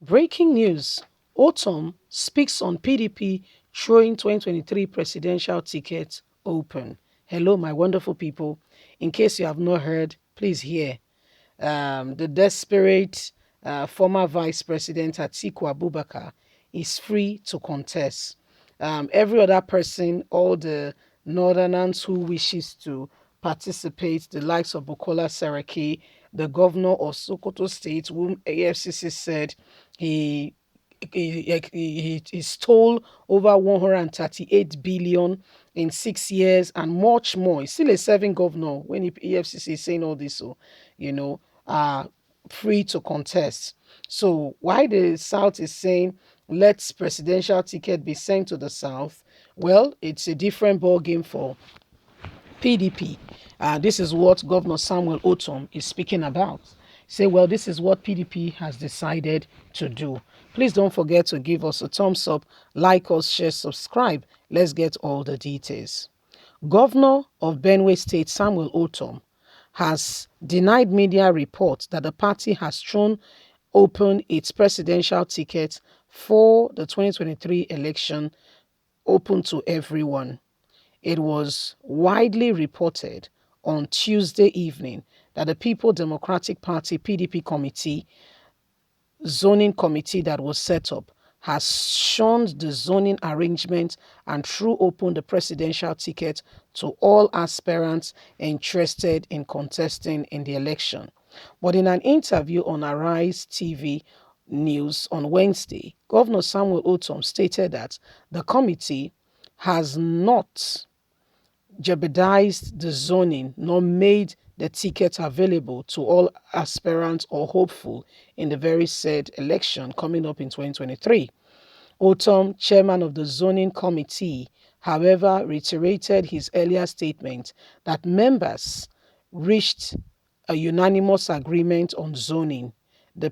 Breaking news. Ortom speaks on PDP throwing 2023 presidential ticket open. Hello, my wonderful people. In case you have not heard, please hear. The desperate former Vice President Atiku Abubakar is free to contest. Every other person, all the northerners who wishes to participate, the likes of Bukola Saraki, the governor of Sokoto State, whom AFCC said he he stole over 138 billion in 6 years and much more. He's still a serving governor when EFCC is saying all this, so you know, are free to contest. So why the South is saying let's presidential ticket be sent to the South? Well, it's a different ball game for PDP. This is what Governor Samuel Ortom is speaking about. Say, well, this is what PDP has decided to do. Please don't forget to give us a thumbs up, like us, share, subscribe. Let's get all the details. Governor of Benue State Samuel Ortom has denied media reports that the party has thrown open its presidential ticket for the 2023 election open to everyone. It was widely reported on Tuesday evening that the People Democratic Party PDP committee, zoning committee that was set up, has shunned the zoning arrangement and threw open the presidential ticket to all aspirants interested in contesting in the election. But in an interview on Arise TV News on Wednesday, Governor Samuel Ortom stated that the committee has not jeopardized the zoning nor made the ticket available to all aspirants or hopeful in the very said election coming up in 2023. Ortom, chairman of the zoning committee, however, reiterated his earlier statement that members reached a unanimous agreement on zoning the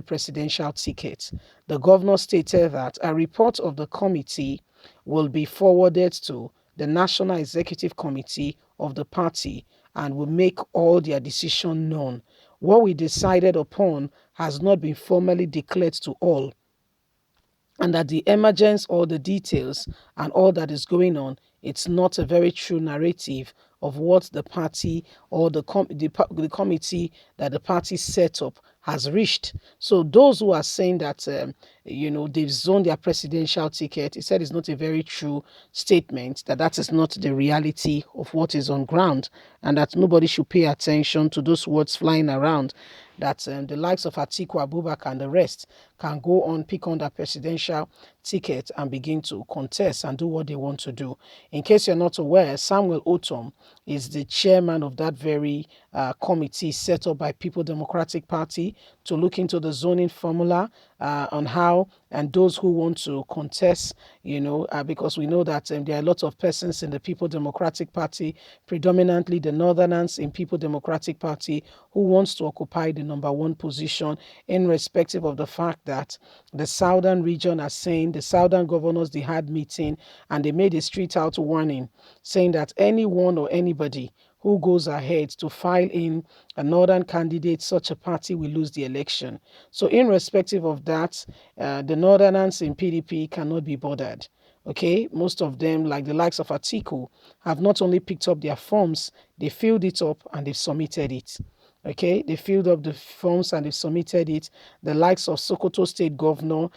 presidential ticket. The governor stated that a report of the committee will be forwarded to the National Executive Committee of the party and will make all their decision known. What we decided upon has not been formally declared to all, and that the emergence or the details and all that is going on, it's not a very true narrative of what the party or the committee that the party set up has reached. So those who are saying that they've zoned their presidential ticket, he said it's not a very true statement, that is not the reality of what is on ground, and that nobody should pay attention to those words flying around, that the likes of Atiku Abubakar and the rest can go on, pick on that presidential ticket and begin to contest and do what they want to do. In case you're not aware, Samuel Ortom is the chairman of that very committee set up by People Democratic Party to look into the zoning formula on how, and those who want to contest, because we know that there are a lot of persons in the People Democratic Party, predominantly the northerners in People Democratic Party, who wants to occupy the number one position, in respective of the fact that the southern region are saying, the southern governors, they had meeting and they made a street out warning saying that anyone or anybody who goes ahead to file in a northern candidate, such a party will lose the election. So in respective of that, the northerners in PDP cannot be bothered. Okay, most of them, like the likes of Atiku, have not only picked up their forms, they filled it up and they've submitted it. Okay, they filled up the forms and they submitted it. The likes of Sokoto State Governor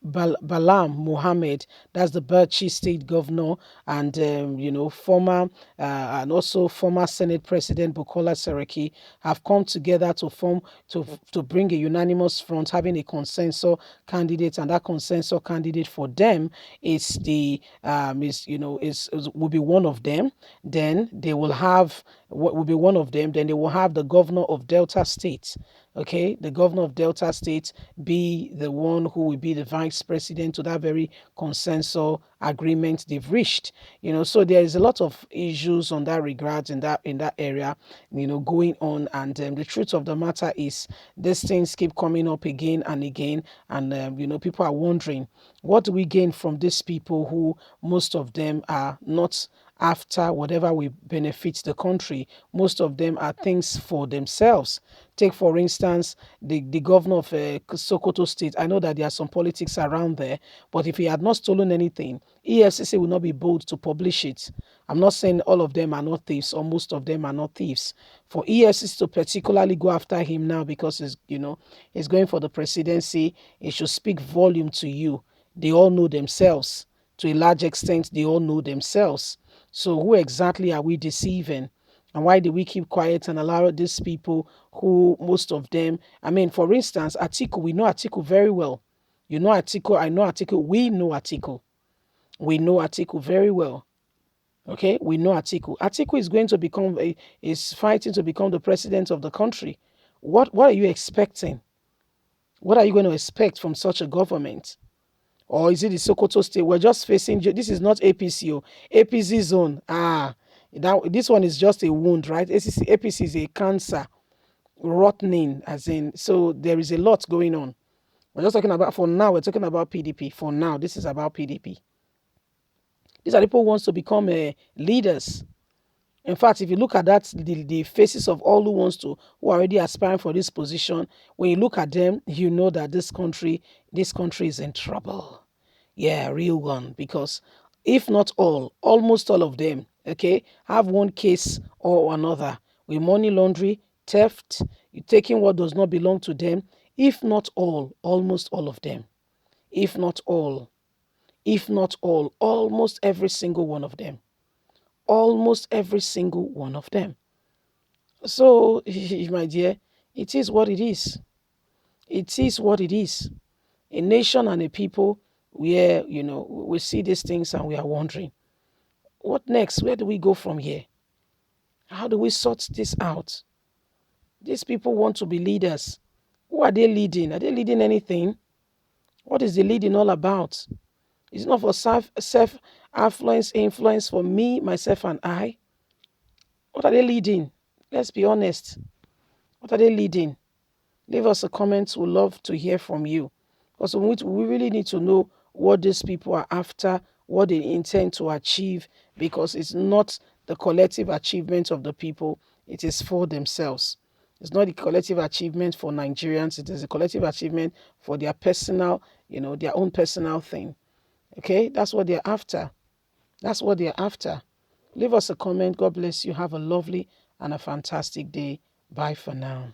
Balam Mohammed, that's the Birchi State Governor, and former and also former Senate President Bukola Saraki have come together to form to bring a unanimous front, having a consensus candidate, and that consensus candidate for them is the will be one of them. Then they will have what will be one of them. Then they will have the governor of Delta State. Okay, the governor of Delta State be the one who will be the vice president to that very consensus agreement they've reached. So there is a lot of issues on that regard in that area, going on. And the truth of the matter is, these things keep coming up again and again, and people are wondering, what do we gain from these people who most of them are not after whatever will benefit the country. Most of them are things for themselves. Take, for instance, the governor of Sokoto State. I know that there are some politics around there, but if he had not stolen anything, EFCC will not be bold to publish it. I'm not saying all of them are not thieves or most of them are not thieves. For EFCC to particularly go after him now because he's going for the presidency, it should speak volume to you. They all know themselves. To a large extent, they all know themselves. So who exactly are we deceiving? And why do we keep quiet and allow these people who, most of them, I mean, for instance, Atiku, we know Atiku very well. You know Atiku, I know Atiku, we know Atiku. We know Atiku very well. Okay, we know Atiku. Atiku is going to is fighting to become the president of the country. What are you expecting? What are you going to expect from such a government? Or is it the Sokoto state? We're just facing, this is not APC, APC zone. This one is just a wound, right? APC is a cancer, rotting, as in, so there is a lot going on. We're just talking about, for now, we're talking about PDP. For now, this is about PDP. These are people who wants to become leaders. In fact, if you look at that, the faces of all who are already aspiring for this position, when you look at them, you know that this country is in trouble. Yeah, real one. Because if not all, almost all of them, okay, have one case or another with money laundering, theft, taking what does not belong to them. If not all, almost all of them. If not all, almost every single one of them. Almost every single one of them. So, my dear, it is what it is. It is what it is. A nation and a people where, we see these things and we are wondering, what next? Where do we go from here? How do we sort this out? These people want to be leaders. Who are they leading? Are they leading anything? What is the leading all about? It's not for self-affluence, influence for me, myself, and I. What are they leading? Let's be honest. What are they leading? Leave us a comment. We'd love to hear from you. Because we really need to know what these people are after, what they intend to achieve, because it's not the collective achievement of the people, it is for themselves. It's not the collective achievement for Nigerians, it is a collective achievement for their personal, their own personal thing. Okay, that's what they're after. That's what they're after. Leave us a comment. God bless you. Have a lovely and a fantastic day. Bye for now.